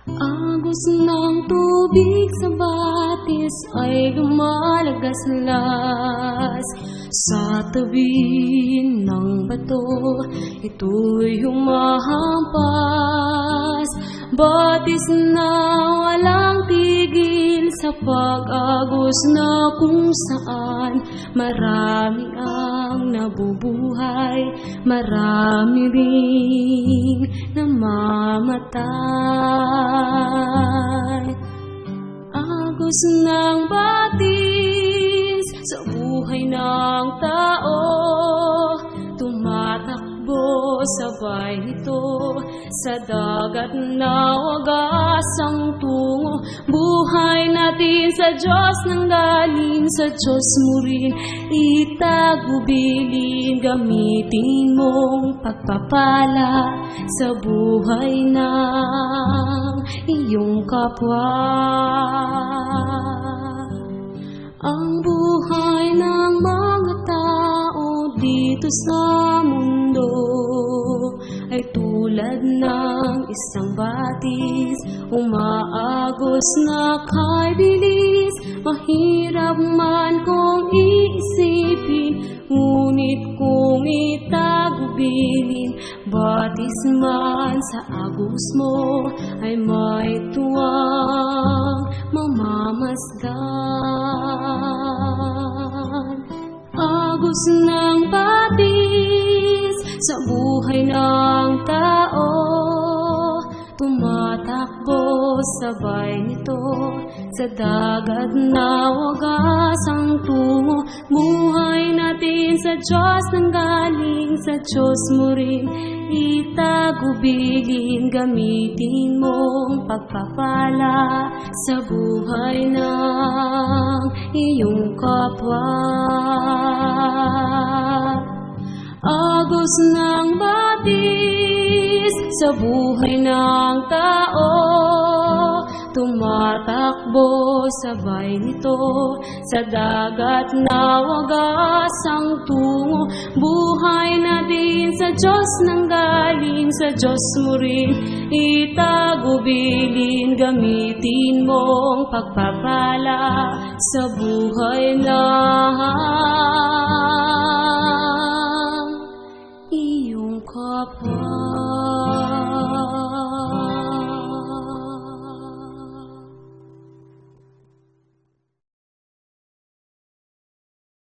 Agos ng tubig sa batis ay lumalagaslas sa tabi ng bato, ito'y humahampas. Batis na walang tigil sa pag-agos na kung saan marami ang nabubuhay, marami ring namamatay. Agos ng batis sa buhay ng tao, tumatakbo sabay nito sa dagat na wagas ang tungo. Buhay natin sa Diyos nang galing sa Diyos mo rin itagubilin. Gamitin mong pagpapala sa buhay ng iyong kapwa. Ang buhay ng mga tao dito sa mundo ay tulad ng isang batis, umaagos na kay bilis. Mahirap man kung iisipin, ngunit kung itagubilin, batis man sa agos mo ay may tuwang mamamasdan. Agos ng batis sa buhay ng tao, tumatakbo sabay nito sa dagat na wagas ang tungo. Buhay natin sa Diyos nang galing sa Diyos mo rin itagubilin. Gamitin mong pagpapala sa buhay ng iyong kapwa. Agos ng batis sa buhay ng tao, tumatakbo sabay nito sa dagat na wagas ang tungo. Buhay natin sa Diyos nang galing sa Diyos mo rin itagubilin. Gamitin mong pagpapala sa buhay ng